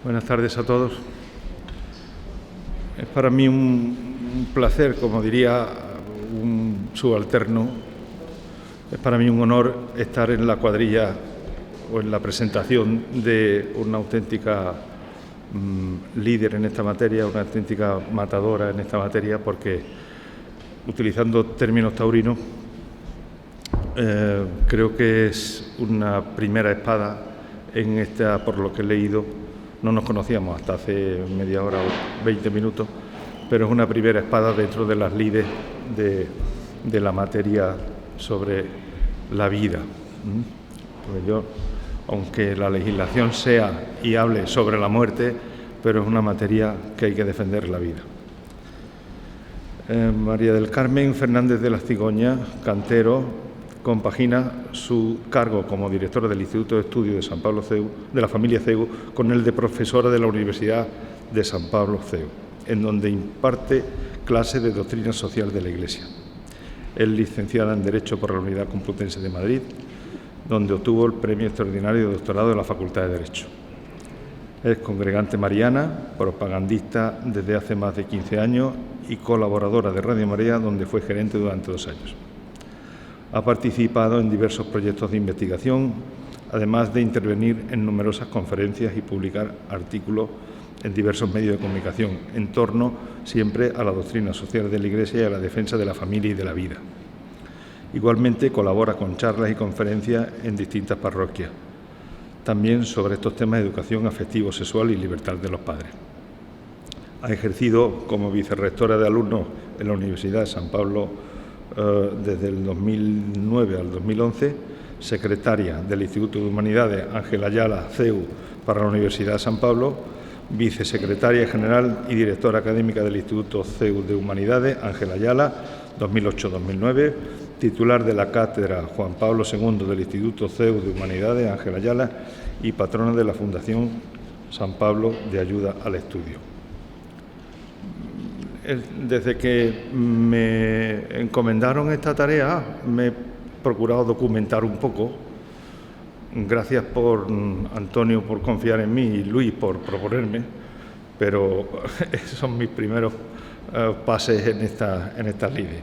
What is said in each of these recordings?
Buenas tardes a todos. Es para mí un placer, como diría un subalterno, es para mí un honor estar en la cuadrilla o en la presentación de una auténtica líder en esta materia, una auténtica matadora en esta materia, porque, utilizando términos taurinos, creo que es una primera espada en esta, por lo que he leído. No nos conocíamos hasta hace media hora o 20 minutos, pero es una primera espada dentro de las lides de la materia sobre la vida. Pues yo, aunque la legislación sea y hable sobre la muerte, pero es una materia que hay que defender la vida. María del Carmen Fernández de la Cigoña, cantero, compagina su cargo como directora del Instituto de Estudios de San Pablo CEU, de la familia CEU, con el de profesora de la Universidad de San Pablo CEU, en donde imparte clases de doctrina social de la Iglesia. Es licenciada en Derecho por la Universidad Complutense de Madrid, donde obtuvo el Premio Extraordinario de Doctorado de la Facultad de Derecho. Es congregante mariana, propagandista desde hace más de 15 años y colaboradora de Radio María, donde fue gerente durante 2 años. Ha participado en diversos proyectos de investigación, además de intervenir en numerosas conferencias y publicar artículos en diversos medios de comunicación, en torno siempre a la doctrina social de la Iglesia y a la defensa de la familia y de la vida. Igualmente colabora con charlas y conferencias en distintas parroquias, también sobre estos temas de educación afectivo-sexual y libertad de los padres. Ha ejercido como vicerrectora de alumnos en la Universidad de San Pablo desde el 2009 al 2011, secretaria del Instituto de Humanidades Ángel Ayala CEU para la Universidad de San Pablo, vicesecretaria general y directora académica del Instituto CEU de Humanidades Ángel Ayala 2008-2009, titular de la cátedra Juan Pablo II del Instituto CEU de Humanidades Ángel Ayala y patrona de la Fundación San Pablo de Ayuda al Estudio. Desde que me encomendaron esta tarea me he procurado documentar un poco. Gracias por Antonio por confiar en mí y Luis por proponerme, pero esos son mis primeros pases en estas lides.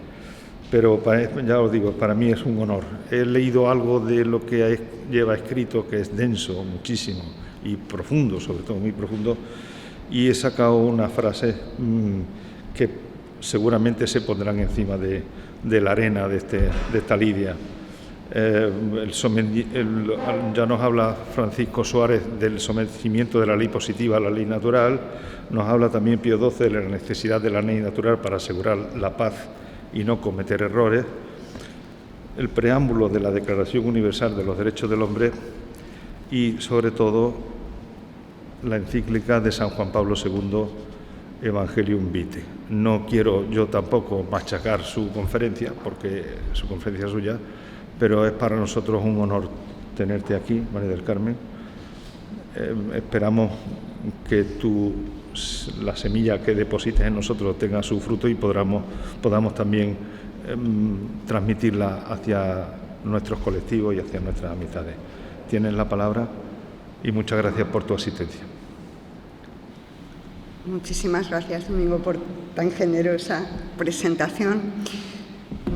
Pero ya os digo, para mí es un honor. He leído algo de lo que lleva escrito, que es denso, muchísimo, y profundo, sobre todo muy profundo, y he sacado unas frases que seguramente se pondrán encima de la arena de esta lidia. Ya nos habla Francisco Suárez del sometimiento de la ley positiva a la ley natural, nos habla también Pío XII de la necesidad de la ley natural para asegurar la paz y no cometer errores, el preámbulo de la Declaración Universal de los Derechos del Hombre y, sobre todo, la encíclica de San Juan Pablo II, Evangelium Vitae. No quiero yo tampoco machacar su conferencia, porque su conferencia es suya, pero es para nosotros un honor tenerte aquí, María del Carmen. Esperamos que la semilla que deposites en nosotros tenga su fruto y podamos también transmitirla hacia nuestros colectivos y hacia nuestras amistades. Tienes la palabra y muchas gracias por tu asistencia. Muchísimas gracias, Domingo, por tan generosa presentación.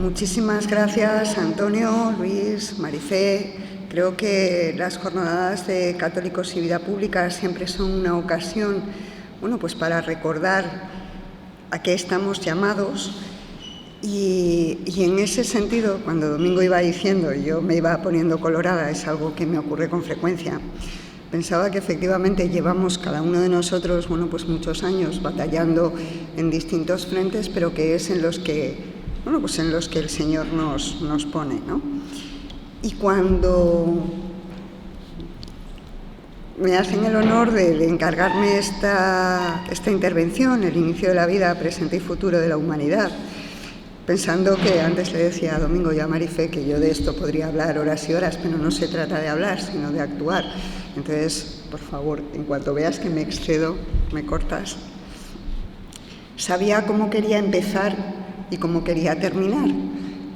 Muchísimas gracias, Antonio, Luis, Marifé. Creo que las jornadas de Católicos y Vida Pública siempre son una ocasión, pues para recordar a qué estamos llamados. Y en ese sentido, cuando Domingo iba diciendo, yo me iba poniendo colorada, es algo que me ocurre con frecuencia. Pensaba que efectivamente llevamos cada uno de nosotros, pues muchos años batallando en distintos frentes, pero que es en los que, en los que el Señor nos pone, ¿no? Y cuando me hacen el honor de encargarme esta intervención, el inicio de la vida, presente y futuro de la humanidad, pensando que antes le decía a Domingo y a Marifé que yo de esto podría hablar horas y horas, pero no se trata de hablar, sino de actuar. Entonces, por favor, en cuanto veas que me excedo, me cortas. Sabía cómo quería empezar y cómo quería terminar,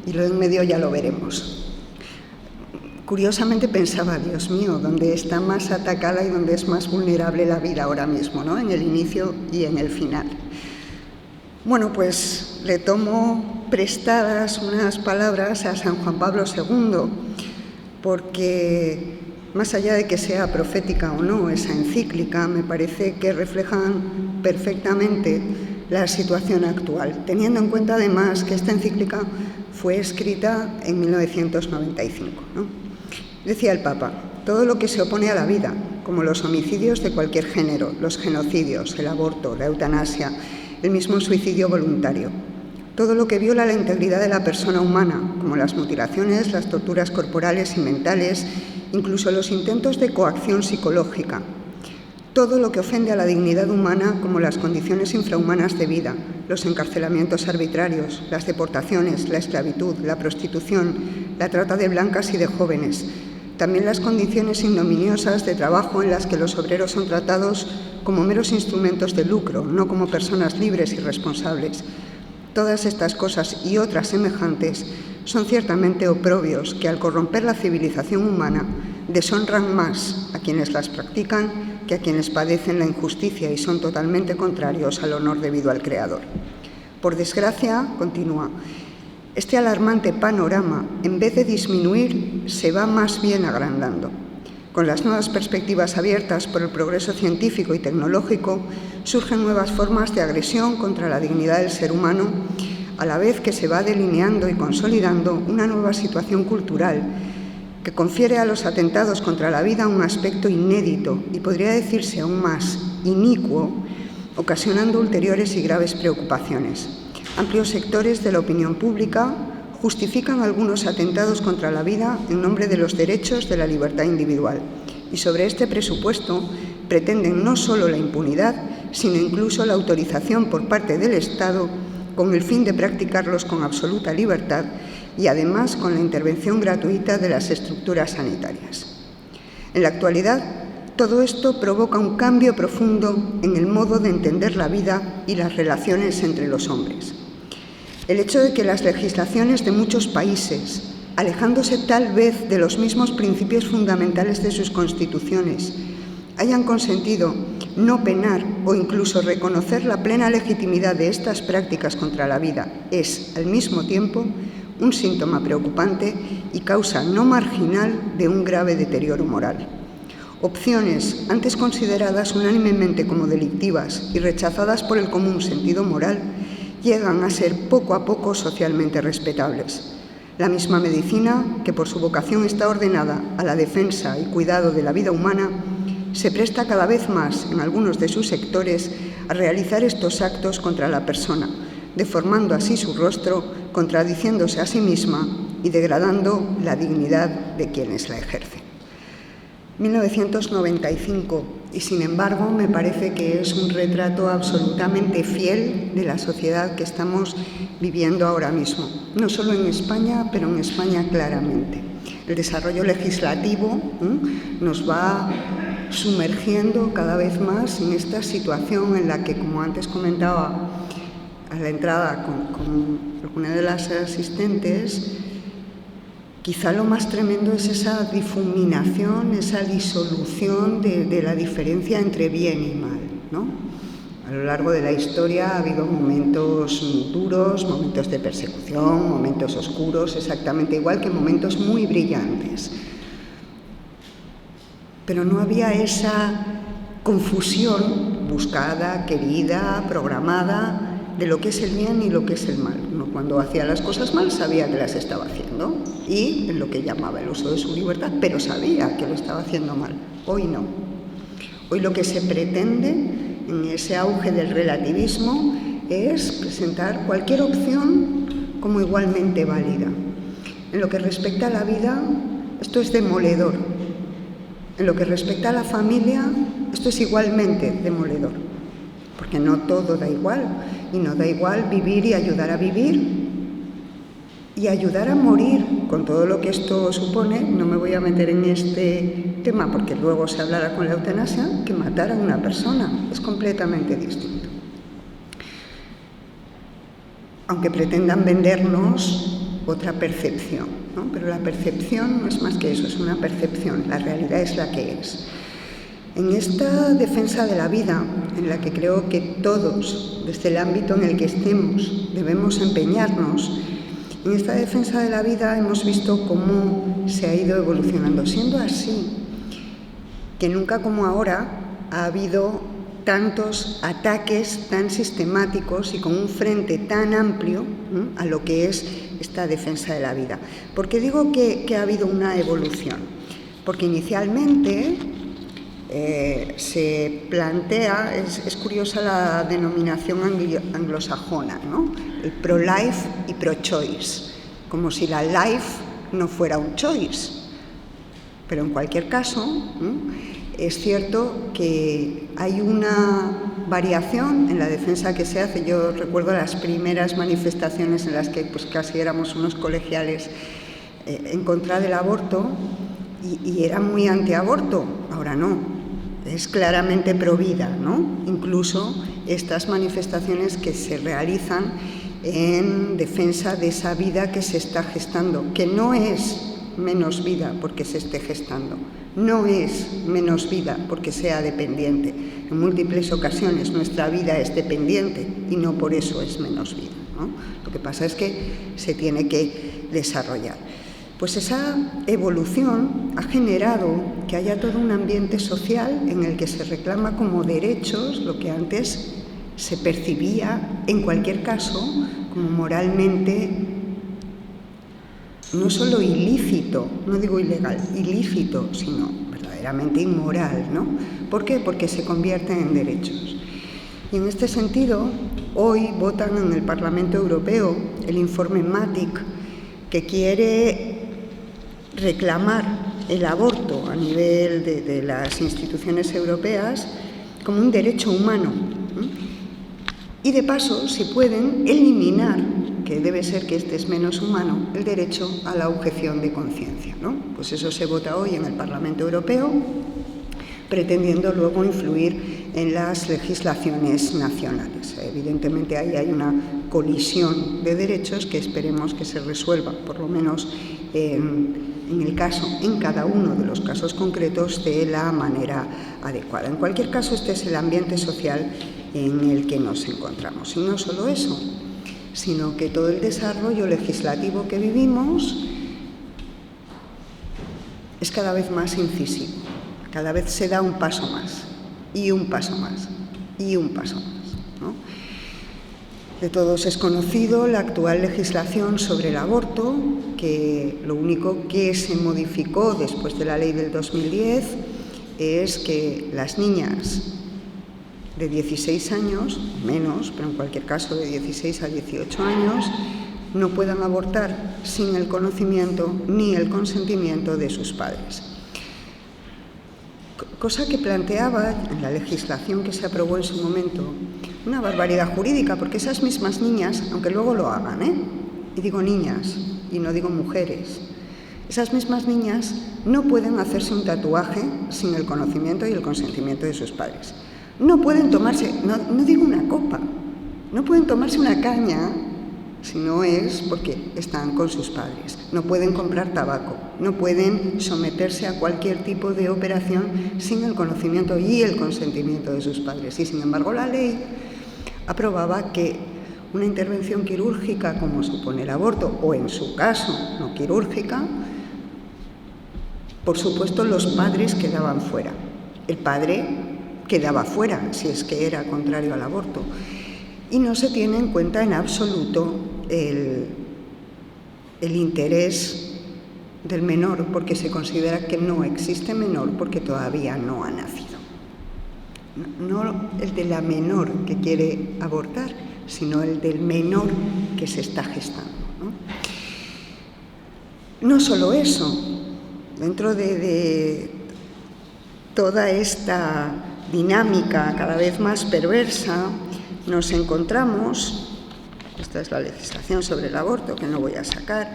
y lo en medio ya lo veremos. curiosamente pensaba, Dios mío, ¿dónde está más atacada y dónde es más vulnerable la vida ahora mismo, ¿no? En el inicio y en el final. Bueno, pues le tomo prestadas unas palabras a San Juan Pablo II, porque más allá de que sea profética o no esa encíclica, me parece que reflejan perfectamente la situación actual, teniendo en cuenta además que esta encíclica fue escrita en 1995, ¿no? Decía el Papa: todo lo que se opone a la vida, como los homicidios de cualquier género, los genocidios, el aborto, la eutanasia, el mismo suicidio voluntario, todo lo que viola la integridad de la persona humana, como las mutilaciones, las torturas corporales y mentales, incluso los intentos de coacción psicológica, todo lo que ofende a la dignidad humana, como las condiciones infrahumanas de vida, los encarcelamientos arbitrarios, las deportaciones, la esclavitud, la prostitución, la trata de blancas y de jóvenes, también las condiciones ignominiosas de trabajo en las que los obreros son tratados como meros instrumentos de lucro, no como personas libres y responsables. Todas estas cosas y otras semejantes son ciertamente oprobios que, al corromper la civilización humana, deshonran más a quienes las practican que a quienes padecen la injusticia y son totalmente contrarios al honor debido al Creador. Por desgracia, continúa, este alarmante panorama, en vez de disminuir, se va más bien agrandando. Con las nuevas perspectivas abiertas por el progreso científico y tecnológico, surgen nuevas formas de agresión contra la dignidad del ser humano, a la vez que se va delineando y consolidando una nueva situación cultural que confiere a los atentados contra la vida un aspecto inédito y, podría decirse aún más, inicuo, ocasionando ulteriores y graves preocupaciones. Amplios sectores de la opinión pública justifican algunos atentados contra la vida en nombre de los derechos de la libertad individual y, sobre este presupuesto, pretenden no solo la impunidad, sino incluso la autorización por parte del Estado con el fin de practicarlos con absoluta libertad y, además, con la intervención gratuita de las estructuras sanitarias. En la actualidad, todo esto provoca un cambio profundo en el modo de entender la vida y las relaciones entre los hombres. El hecho de que las legislaciones de muchos países, alejándose tal vez de los mismos principios fundamentales de sus constituciones, hayan consentido no penar o incluso reconocer la plena legitimidad de estas prácticas contra la vida es, al mismo tiempo, un síntoma preocupante y causa no marginal de un grave deterioro moral. Opciones antes consideradas unánimemente como delictivas y rechazadas por el común sentido moral llegan a ser poco a poco socialmente respetables. La misma medicina, que por su vocación está ordenada a la defensa y cuidado de la vida humana, se presta cada vez más, en algunos de sus sectores, a realizar estos actos contra la persona, deformando así su rostro, contradiciéndose a sí misma y degradando la dignidad de quienes la ejercen. 1995, y sin embargo me parece que es un retrato absolutamente fiel de la sociedad que estamos viviendo ahora mismo, no solo en España, pero en España claramente. El desarrollo legislativo nos va sumergiendo cada vez más en esta situación en la que, como antes comentaba a la entrada con alguna de las asistentes, quizá lo más tremendo es esa difuminación, esa disolución de la diferencia entre bien y mal, ¿no? A lo largo de la historia ha habido momentos duros, momentos de persecución, momentos oscuros, exactamente igual que momentos muy brillantes. Pero no había esa confusión buscada, querida, programada, de lo que es el bien y lo que es el mal. Uno, cuando hacía las cosas mal, sabía que las estaba haciendo y en lo que llamaba el uso de su libertad, pero sabía que lo estaba haciendo mal. Hoy no. Hoy lo que se pretende en ese auge del relativismo es presentar cualquier opción como igualmente válida. En lo que respecta a la vida, esto es demoledor. En lo que respecta a la familia, esto es igualmente demoledor, porque no todo da igual. Y no da igual vivir y ayudar a vivir y ayudar a morir, con todo lo que esto supone. No me voy a meter en este tema porque luego se hablará con la eutanasia, que matar a una persona es completamente distinto. Aunque pretendan vendernos otra percepción, ¿no? Pero pero la percepción no es más que eso, es una percepción, la realidad es la que es. En esta defensa de la vida, en la que creo que todos, desde el ámbito en el que estemos, debemos empeñarnos, en esta defensa de la vida hemos visto cómo se ha ido evolucionando, siendo así que nunca como ahora ha habido tantos ataques tan sistemáticos y con un frente tan amplio a lo que es esta defensa de la vida. ¿Por qué digo que ha habido una evolución? Porque inicialmente se plantea, es curiosa la denominación anglosajona, ¿no? El pro-life y pro-choice, como si la life no fuera un choice. Pero en cualquier caso, es cierto que hay una variación en la defensa que se hace. Yo recuerdo las primeras manifestaciones en las que pues, casi éramos unos colegiales en contra del aborto y era muy antiaborto. Ahora no. Es claramente provida, ¿no? Incluso estas manifestaciones que se realizan en defensa de esa vida que se está gestando, que no es menos vida porque se esté gestando, no es menos vida porque sea dependiente. En múltiples ocasiones nuestra vida es dependiente y no por eso es menos vida, ¿no? Lo que pasa es que se tiene que desarrollar. Pues esa evolución ha generado que haya todo un ambiente social en el que se reclama como derechos lo que antes se percibía, en cualquier caso, como moralmente no solo ilícito, no digo ilegal, ilícito, sino verdaderamente inmoral, ¿no? ¿Por qué? Porque se convierten en derechos. Y en este sentido, hoy votan en el Parlamento Europeo el informe MATIC, que quiere reclamar el aborto a nivel de las instituciones europeas como un derecho humano. Y de paso, si pueden, eliminar, que debe ser que este es menos humano, el derecho a la objeción de conciencia, ¿no? Pues eso se vota hoy en el Parlamento Europeo, pretendiendo luego influir en las legislaciones nacionales. Evidentemente ahí hay una colisión de derechos que esperemos que se resuelva, por lo menos en el caso, en cada uno de los casos concretos, de la manera adecuada. En cualquier caso, este es el ambiente social en el que nos encontramos. Y no solo eso, sino que todo el desarrollo legislativo que vivimos es cada vez más incisivo. Cada vez se da un paso más, y un paso más, y un paso más, ¿no? De todos es conocido la actual legislación sobre el aborto, que lo único que se modificó después de la ley del 2010 es que las niñas de 16 años, menos, pero en cualquier caso de 16 a 18 años, no puedan abortar sin el conocimiento ni el consentimiento de sus padres. Cosa que planteaba en la legislación que se aprobó en su momento una barbaridad jurídica, porque esas mismas niñas, aunque luego lo hagan, y digo niñas y no digo mujeres, esas mismas niñas no pueden hacerse un tatuaje sin el conocimiento y el consentimiento de sus padres. No pueden tomarse, no digo una copa, no pueden tomarse una caña si no es porque están con sus padres. No pueden comprar tabaco, no pueden someterse a cualquier tipo de operación sin el conocimiento y el consentimiento de sus padres. Y sin embargo la ley aprobaba que una intervención quirúrgica como supone el aborto, o en su caso no quirúrgica, por supuesto los padres quedaban fuera. El padre quedaba fuera si es que era contrario al aborto. Y no se tiene en cuenta en absoluto el interés del menor, porque se considera que no existe menor porque todavía no ha nacido. No el de la menor que quiere abortar, sino el del menor que se está gestando, ¿no? No solo eso, dentro de toda esta dinámica cada vez más perversa, nos encontramos, esta es la legislación sobre el aborto que no voy a sacar,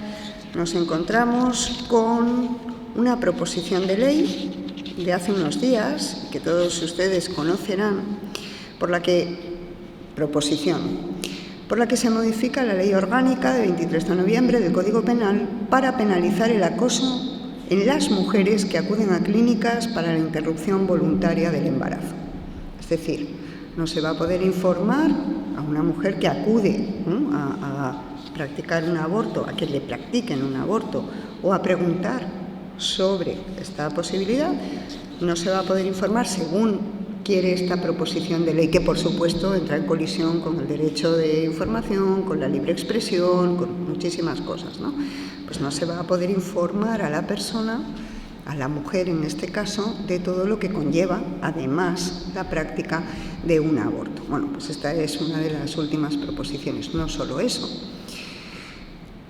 nos encontramos con una proposición de ley de hace unos días, que todos ustedes conocerán, por la que por la que se modifica la Ley Orgánica de 23 de noviembre del Código Penal para penalizar el acoso en las mujeres que acuden a clínicas para la interrupción voluntaria del embarazo. Es decir, no se va a poder informar a una mujer que acude a practicar un aborto, a que le practiquen un aborto o a preguntar sobre esta posibilidad, no se va a poder informar según quiere esta proposición de ley, que por supuesto entra en colisión con el derecho de información, con la libre expresión, con muchísimas cosas, ¿no? Pues no se va a poder informar a la persona, a la mujer en este caso, de todo lo que conlleva, además, la práctica de un aborto. Bueno, pues esta es una de las últimas proposiciones. No solo eso.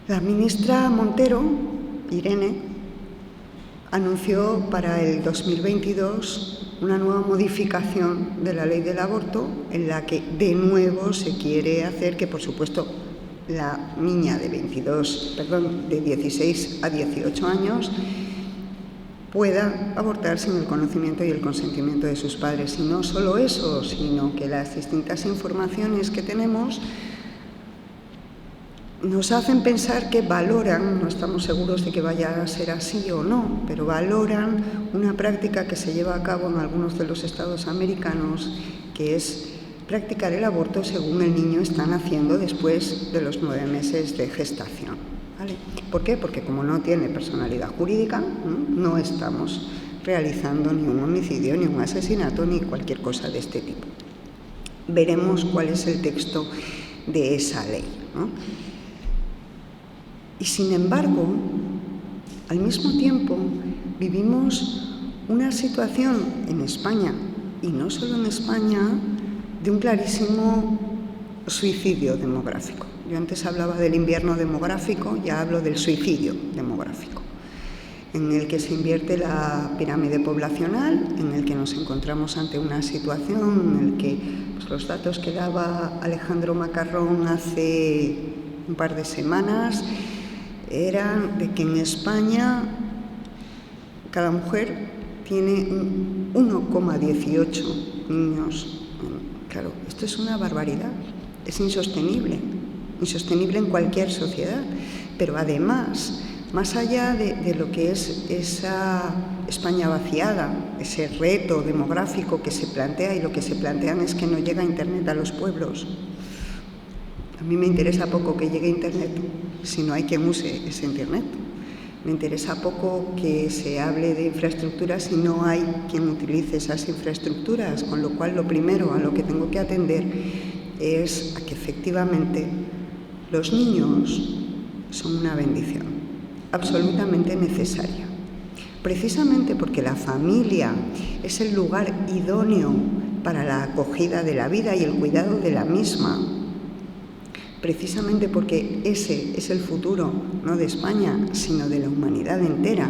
La ministra Montero, Irene, anunció para el 2022 una nueva modificación de la ley del aborto en la que de nuevo se quiere hacer que, por supuesto, la niña de 16 a 18 años pueda abortar sin el conocimiento y el consentimiento de sus padres. Y no solo eso, sino que las distintas informaciones que tenemos nos hacen pensar que valoran, no estamos seguros de que vaya a ser así o no, pero valoran una práctica que se lleva a cabo en algunos de los estados americanos, que es practicar el aborto según el niño está naciendo después de los 9 meses de gestación. ¿Vale? ¿Por qué? Porque como no tiene personalidad jurídica, no estamos realizando ni un homicidio, ni un asesinato, ni cualquier cosa de este tipo. Veremos cuál es el texto de esa ley, ¿no? Y sin embargo, al mismo tiempo, vivimos una situación en España, y no solo en España, de un clarísimo suicidio demográfico. Yo antes hablaba del invierno demográfico, ya hablo del suicidio demográfico, en el que se invierte la pirámide poblacional, en el que nos encontramos ante una situación en la que pues, los datos que daba Alejandro Macarrón hace un par de semanas eran de que en España cada mujer tiene 1,18 niños. Claro, esto es una barbaridad, es insostenible en cualquier sociedad, pero además, más allá de lo que es esa España vaciada, ese reto demográfico que se plantea, y lo que se plantean es que no llega Internet a los pueblos. A mí me interesa poco que llegue Internet si no hay quien use ese Internet. Me interesa poco que se hable de infraestructuras si no hay quien utilice esas infraestructuras, con lo cual lo primero a lo que tengo que atender es a que efectivamente los niños son una bendición absolutamente necesaria, precisamente porque la familia es el lugar idóneo para la acogida de la vida y el cuidado de la misma, precisamente porque ese es el futuro, no de España, sino de la humanidad entera.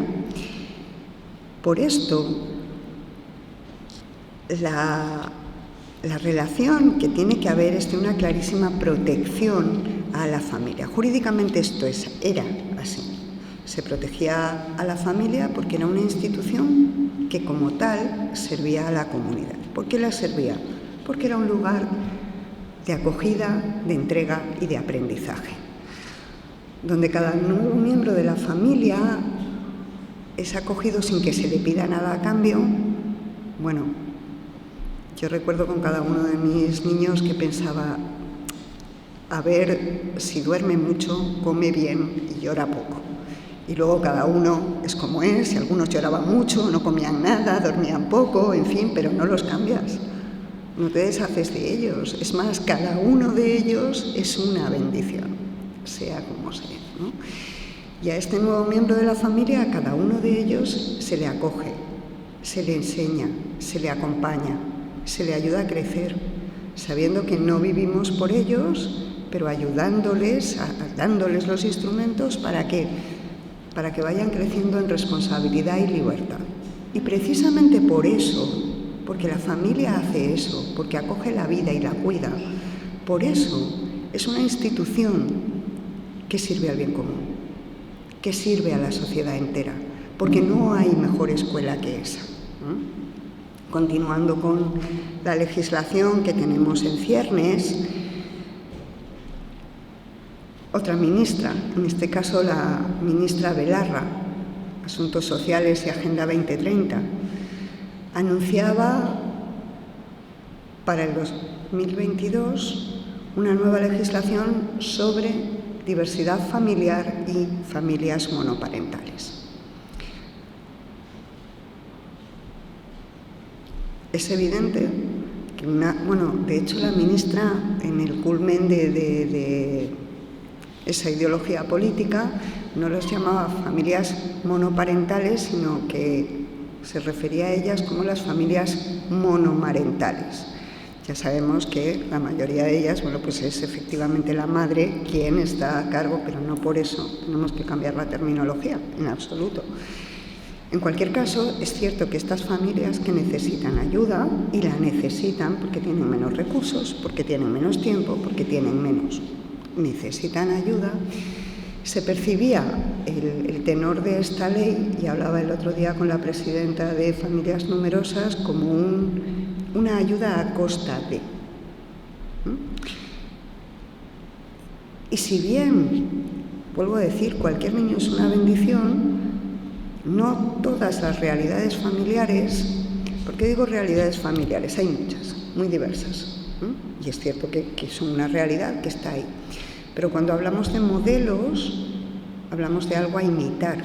Por esto, la relación que tiene que haber es de una clarísima protección a la familia. Jurídicamente esto era así. Se protegía a la familia porque era una institución que como tal servía a la comunidad. ¿Por qué la servía? Porque era un lugar de acogida, de entrega y de aprendizaje, donde cada nuevo miembro de la familia es acogido sin que se le pida nada a cambio. Bueno, yo recuerdo con cada uno de mis niños que pensaba, a ver si duerme mucho, come bien y llora poco. Y luego cada uno es como es, y algunos lloraban mucho, no comían nada, dormían poco, en fin, pero no los cambias. No te deshaces de ellos. Es más, cada uno de ellos es una bendición, sea como sea, ¿no? Y a este nuevo miembro de la familia, a cada uno de ellos se le acoge, se le enseña, se le acompaña, se le ayuda a crecer, sabiendo que no vivimos por ellos, pero ayudándoles, dándoles los instrumentos para que vayan creciendo en responsabilidad y libertad. Y precisamente por eso, porque la familia hace eso, porque acoge la vida y la cuida, por eso es una institución que sirve al bien común, que sirve a la sociedad entera, porque no hay mejor escuela que esa. Continuando con la legislación que tenemos en ciernes, otra ministra, en este caso la ministra Belarra, Asuntos Sociales y Agenda 2030, anunciaba para el 2022 una nueva legislación sobre diversidad familiar y familias monoparentales. Es evidente que de hecho la ministra, en el culmen de esa ideología política, no los llamaba familias monoparentales, sino que se refería a ellas como las familias monomarentales. Ya sabemos que la mayoría de ellas, pues es efectivamente la madre quien está a cargo, pero no por eso tenemos que cambiar la terminología, en absoluto. En cualquier caso, es cierto que estas familias que necesitan ayuda, y la necesitan porque tienen menos recursos, porque tienen menos tiempo, porque tienen menos, necesitan ayuda, se percibía el tenor de esta ley, y hablaba el otro día con la presidenta de Familias Numerosas, como una ayuda a costa de. Y si bien, vuelvo a decir, cualquier niño es una bendición, no todas las realidades familiares, ¿por qué digo realidades familiares? Hay muchas, muy diversas, y es cierto que son una realidad que está ahí. Pero cuando hablamos de modelos, hablamos de algo a imitar.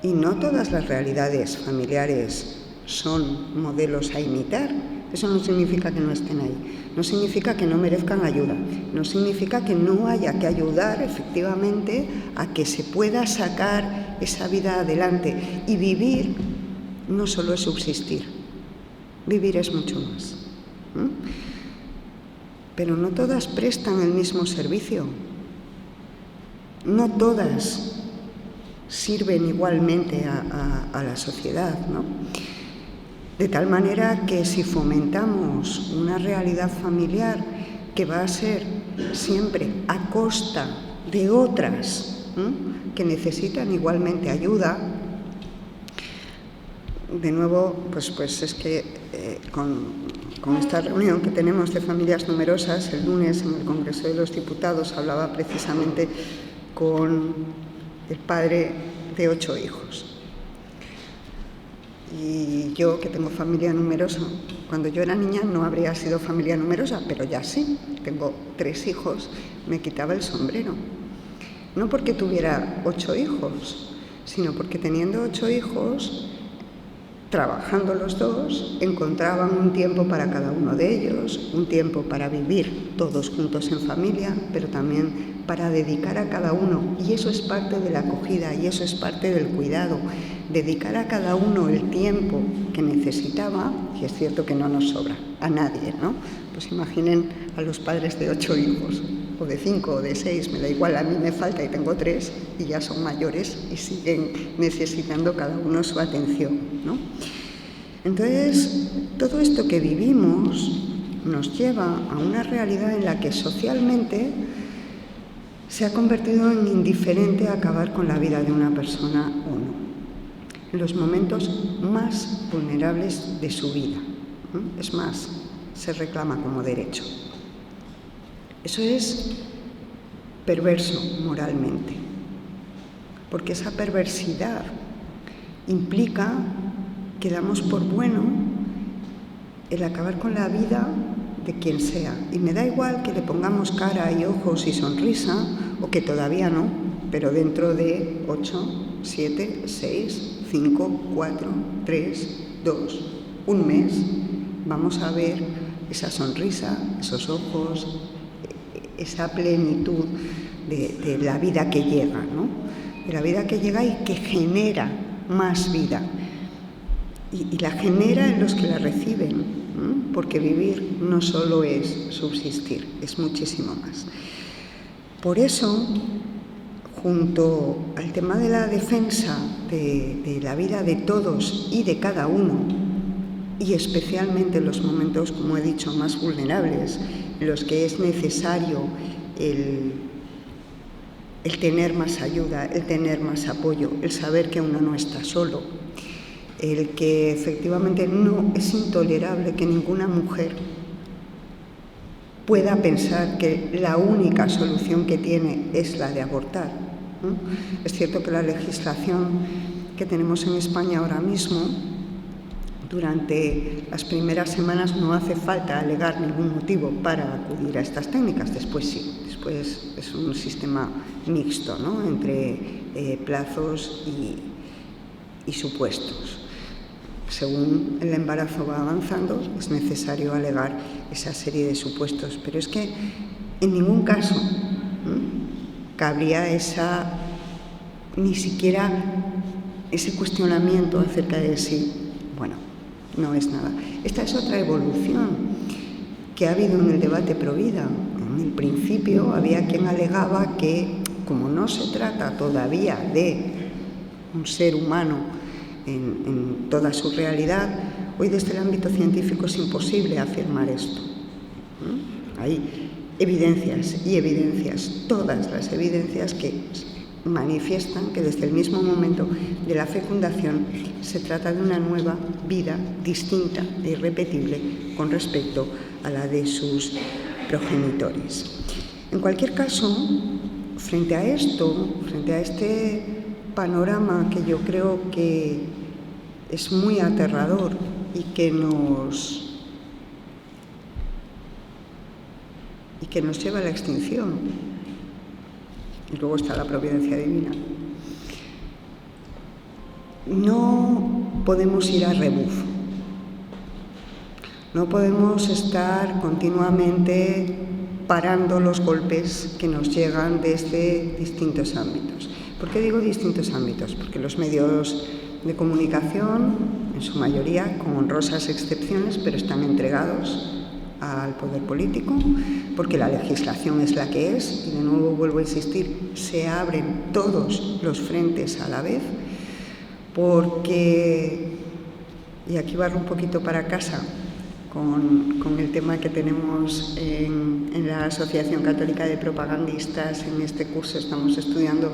Y no todas las realidades familiares son modelos a imitar. Eso no significa que no estén ahí, no significa que no merezcan ayuda, no significa que no haya que ayudar efectivamente a que se pueda sacar esa vida adelante. Y vivir no solo es subsistir, vivir es mucho más. Pero no todas prestan el mismo servicio, no todas sirven igualmente a la sociedad, ¿no? De tal manera que si fomentamos una realidad familiar que va a ser siempre a costa de otras que necesitan igualmente ayuda, de nuevo, pues es que con esta reunión que tenemos de Familias Numerosas, el lunes en el Congreso de los Diputados hablaba precisamente con el padre de 8 hijos. Y yo, que tengo familia numerosa, cuando yo era niña no habría sido familia numerosa, pero ya sí, tengo 3 hijos, me quitaba el sombrero. No porque tuviera 8 hijos, sino porque teniendo 8 hijos, trabajando los dos, encontraban un tiempo para cada uno de ellos, un tiempo para vivir todos juntos en familia, pero también para dedicar a cada uno, y eso es parte de la acogida, y eso es parte del cuidado, dedicar a cada uno el tiempo que necesitaba, y es cierto que no nos sobra a nadie, ¿no? Pues imaginen a los padres de 8 hijos, o de 5 o de 6, me da igual, a mí me falta y tengo 3, y ya son mayores y siguen necesitando cada uno su atención, ¿no? Entonces, todo esto que vivimos nos lleva a una realidad en la que socialmente se ha convertido en indiferente acabar con la vida de una persona o no, en los momentos más vulnerables de su vida. Es más, se reclama como derecho. Eso es perverso moralmente, porque esa perversidad implica que damos por bueno el acabar con la vida de quien sea. Y me da igual que le pongamos cara y ojos y sonrisa, o que todavía no, pero dentro de 8, 7, 6, 5, 4, 3, 2, un mes, vamos a ver esa sonrisa, esos ojos, esa plenitud de la vida que llega, ¿no? De la vida que llega y que genera más vida. Y la genera en los que la reciben, ¿no? Porque vivir no solo es subsistir, es muchísimo más. Por eso, junto al tema de la defensa de la vida de todos y de cada uno, y especialmente en los momentos, como he dicho, más vulnerables, en los que es necesario el tener más ayuda, el tener más apoyo, el saber que uno no está solo, el que efectivamente no es intolerable que ninguna mujer pueda pensar que la única solución que tiene es la de abortar, ¿no? Es cierto que la legislación que tenemos en España ahora mismo, durante las primeras semanas no hace falta alegar ningún motivo para acudir a estas técnicas, después sí, después es un sistema mixto, ¿no?, entre plazos y supuestos. Según el embarazo va avanzando, es necesario alegar esa serie de supuestos, pero es que en ningún caso cabría ni siquiera ese cuestionamiento acerca de si, bueno, no es nada. Esta es otra evolución que ha habido en el debate pro vida. En el principio había quien alegaba que, como no se trata todavía de un ser humano en toda su realidad, hoy desde el ámbito científico es imposible afirmar esto. Hay evidencias y evidencias, todas las evidencias que manifiestan que desde el mismo momento de la fecundación se trata de una nueva vida distinta e irrepetible con respecto a la de sus progenitores. En cualquier caso, frente a esto, frente a este panorama que yo creo que es muy aterrador y que nos lleva a la extinción, y luego está la providencia divina, no podemos ir a rebufo, no podemos estar continuamente parando los golpes que nos llegan desde distintos ámbitos. ¿Por qué digo distintos ámbitos? Porque los medios de comunicación, en su mayoría, con honrosas excepciones, pero están entregados al poder político, porque la legislación es la que es, y de nuevo vuelvo a insistir, se abren todos los frentes a la vez, porque, y aquí barro un poquito para casa, con el tema que tenemos en la Asociación Católica de Propagandistas. En este curso estamos estudiando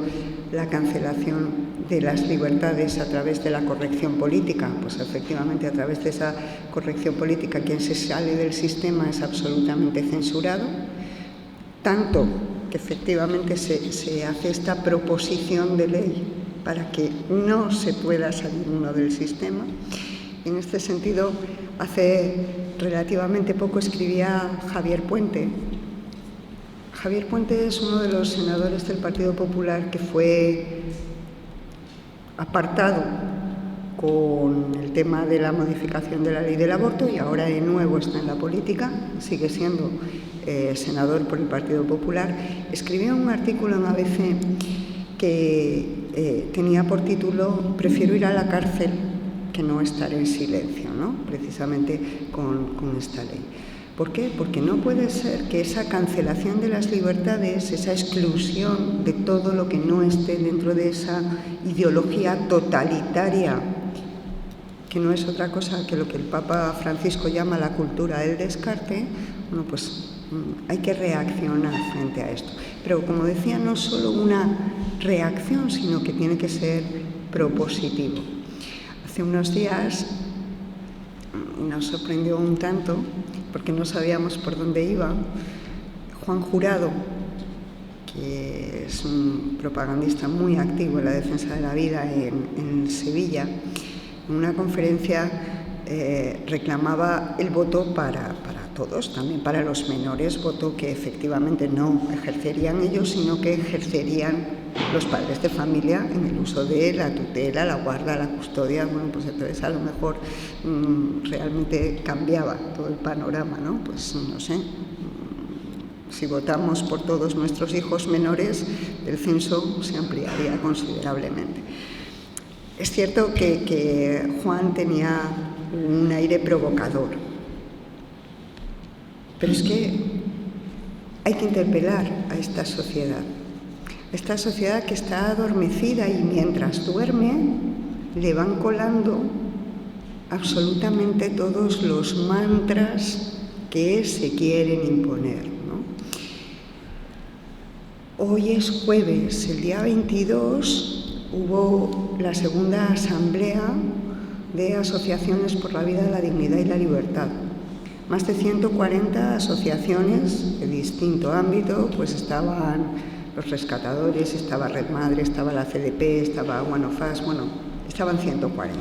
la cancelación de las libertades a través de la corrección política. Pues efectivamente, a través de esa corrección política, quien se sale del sistema es absolutamente censurado, tanto que efectivamente se hace esta proposición de ley para que no se pueda salir uno del sistema. En este sentido, hace relativamente poco escribía Javier Puente. Javier Puente es uno de los senadores del Partido Popular que fue apartado con el tema de la modificación de la ley del aborto y ahora de nuevo está en la política, sigue siendo senador por el Partido Popular. Escribió un artículo en ABC que tenía por título «Prefiero ir a la cárcel que no estar en silencio», ¿no?, precisamente con esta ley. ¿Por qué? Porque no puede ser que esa cancelación de las libertades, esa exclusión de todo lo que no esté dentro de esa ideología totalitaria, que no es otra cosa que lo que el Papa Francisco llama la cultura del descarte, bueno, pues hay que reaccionar frente a esto. Pero, como decía, no solo una reacción, sino que tiene que ser propositivo. Hace unos días nos sorprendió un tanto, porque no sabíamos por dónde iba, Juan Jurado, que es un propagandista muy activo en la defensa de la vida en Sevilla, en una conferencia reclamaba el voto para todos, también para los menores, voto que efectivamente no ejercerían ellos, sino que ejercerían los padres de familia en el uso de la tutela, la guarda, la custodia. Bueno, pues entonces a lo mejor realmente cambiaba todo el panorama, ¿no? Pues no sé, si votamos por todos nuestros hijos menores, el censo se ampliaría considerablemente. Es cierto que Juan tenía un aire provocador, pero es que hay que interpelar a esta sociedad que está adormecida y mientras duerme le van colando absolutamente todos los mantras que se quieren imponer, ¿no? Hoy es jueves, el día 22 hubo la segunda asamblea de asociaciones por la vida, la dignidad y la libertad. Más de 140 asociaciones de distinto ámbito, pues estaban los rescatadores, estaba Red Madre, estaba la CDP, estaba One of Us, bueno, estaban 140.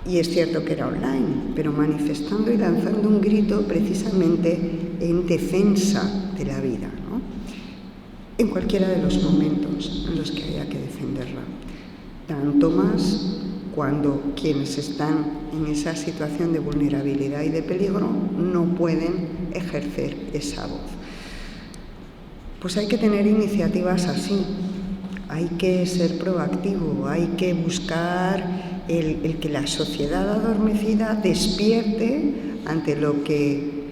Y es cierto que era online, pero manifestando y lanzando un grito precisamente en defensa de la vida, ¿no? En cualquiera de los momentos en los que haya que defenderla. Tanto más cuando quienes están en esa situación de vulnerabilidad y de peligro no pueden ejercer esa voz. Pues hay que tener iniciativas así, hay que ser proactivo, hay que buscar el que la sociedad adormecida despierte ante lo que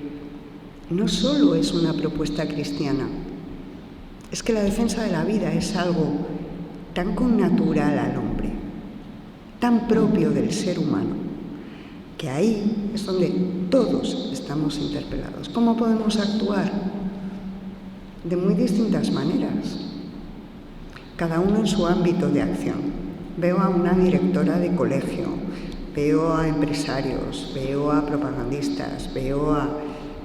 no solo es una propuesta cristiana, es que la defensa de la vida es algo tan connatural al hombre, tan propio del ser humano, que ahí es donde todos estamos interpelados. ¿Cómo podemos actuar? De muy distintas maneras, cada uno en su ámbito de acción. Veo a una directora de colegio, veo a empresarios, veo a propagandistas, veo a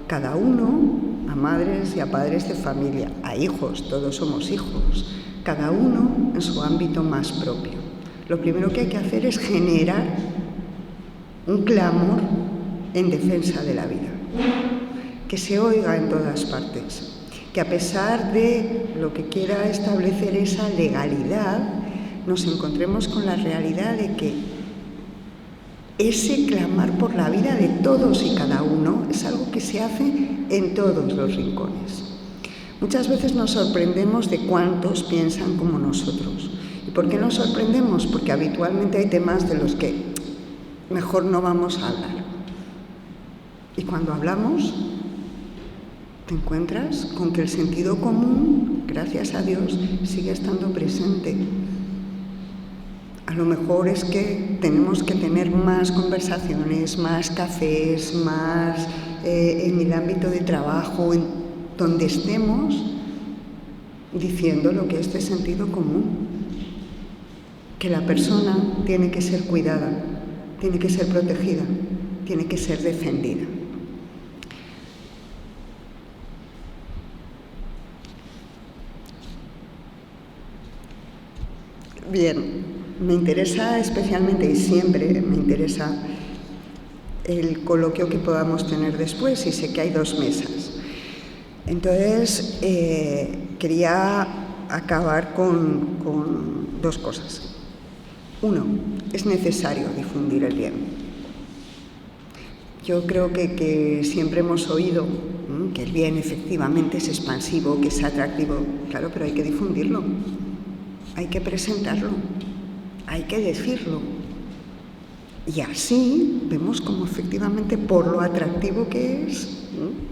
cada uno, a madres y a padres de familia, a hijos, todos somos hijos, cada uno en su ámbito más propio. Lo primero que hay que hacer es generar un clamor en defensa de la vida, que se oiga en todas partes, que a pesar de lo que quiera establecer esa legalidad, nos encontremos con la realidad de que ese clamar por la vida de todos y cada uno es algo que se hace en todos los rincones. Muchas veces nos sorprendemos de cuántos piensan como nosotros. ¿Y por qué nos sorprendemos? Porque habitualmente hay temas de los que mejor no vamos a hablar. Y cuando hablamos, te encuentras con que el sentido común, gracias a Dios, sigue estando presente. A lo mejor es que tenemos que tener más conversaciones, más cafés, más en el ámbito de trabajo, en donde estemos diciendo lo que es de sentido común, que la persona tiene que ser cuidada, tiene que ser protegida, tiene que ser defendida. Bien. Me interesa especialmente y siempre me interesa el coloquio que podamos tener después y sé que hay 2 mesas. Entonces, quería acabar con 2 cosas. 1, es necesario difundir el bien. Yo creo que siempre hemos oído que el bien efectivamente es expansivo, que es atractivo. Claro, pero hay que difundirlo, hay que presentarlo. Hay que decirlo. Y así vemos cómo efectivamente, por lo atractivo que es,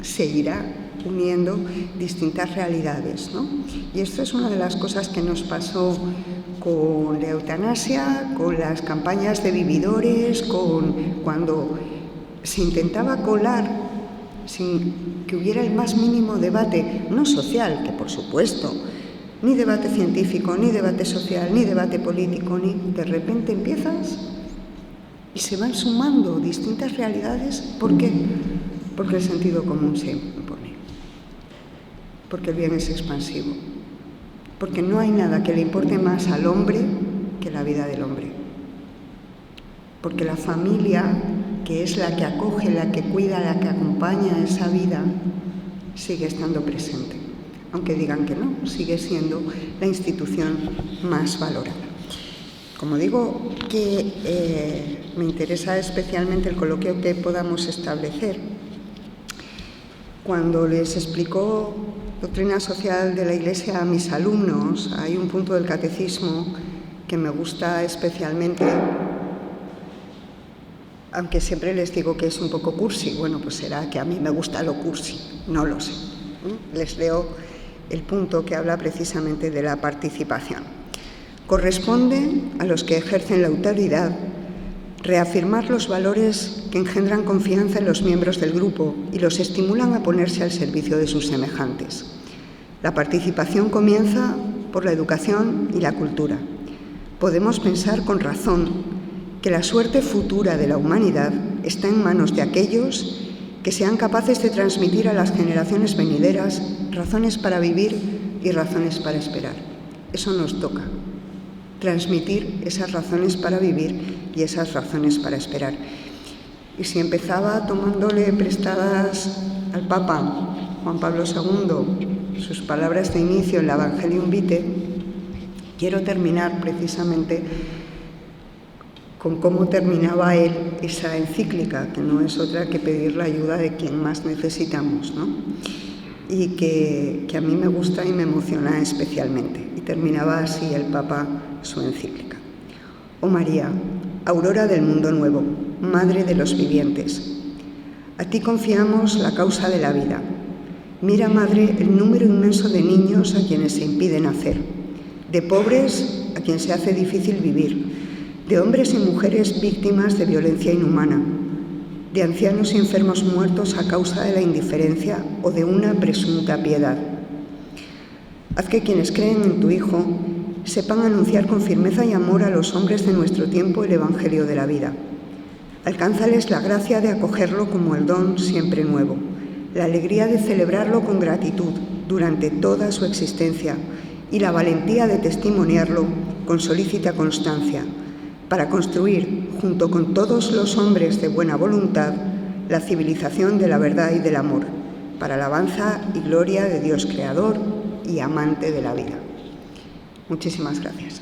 se irá uniendo distintas realidades, ¿no? Y esto es una de las cosas que nos pasó con la eutanasia, con las campañas de vividores, cuando se intentaba colar sin que hubiera el más mínimo debate, no social, que por supuesto, ni debate científico, ni debate social, ni debate político, ni de repente empiezas y se van sumando distintas realidades. ¿Por qué? Porque el sentido común se impone, porque el bien es expansivo, porque no hay nada que le importe más al hombre que la vida del hombre, porque la familia, que es la que acoge, la que cuida, la que acompaña esa vida, sigue estando presente. Aunque digan que no, sigue siendo la institución más valorada. Como digo, que me interesa especialmente el coloquio que podamos establecer. Cuando les explicó doctrina social de la Iglesia a mis alumnos, hay un punto del catecismo que me gusta especialmente, aunque siempre les digo que es un poco cursi. Bueno, pues será que a mí me gusta lo cursi, no lo sé. Les leo el punto que habla precisamente de la participación. Corresponde a los que ejercen la autoridad reafirmar los valores que engendran confianza en los miembros del grupo y los estimulan a ponerse al servicio de sus semejantes. La participación comienza por la educación y la cultura. Podemos pensar con razón que la suerte futura de la humanidad está en manos de aquellos que sean capaces de transmitir a las generaciones venideras razones para vivir y razones para esperar. Eso nos toca, transmitir esas razones para vivir y esas razones para esperar. Y si empezaba tomándole prestadas al Papa Juan Pablo II sus palabras de inicio en la Evangelium Vitae, quiero terminar precisamente con cómo terminaba él esa encíclica, que no es otra que pedir la ayuda de quien más necesitamos, ¿no? Y que a mí me gusta y me emociona especialmente. Y terminaba así el Papa su encíclica. Oh María, aurora del mundo nuevo, madre de los vivientes, a ti confiamos la causa de la vida. Mira, Madre, el número inmenso de niños a quienes se impide nacer, de pobres a quien se hace difícil vivir, de hombres y mujeres víctimas de violencia inhumana, de ancianos y enfermos muertos a causa de la indiferencia o de una presunta piedad. Haz que quienes creen en tu Hijo sepan anunciar con firmeza y amor a los hombres de nuestro tiempo el Evangelio de la vida. Alcánzales la gracia de acogerlo como el don siempre nuevo, la alegría de celebrarlo con gratitud durante toda su existencia y la valentía de testimoniarlo con solícita constancia, para construir, junto con todos los hombres de buena voluntad, la civilización de la verdad y del amor, para alabanza y gloria de Dios Creador y amante de la vida. Muchísimas gracias.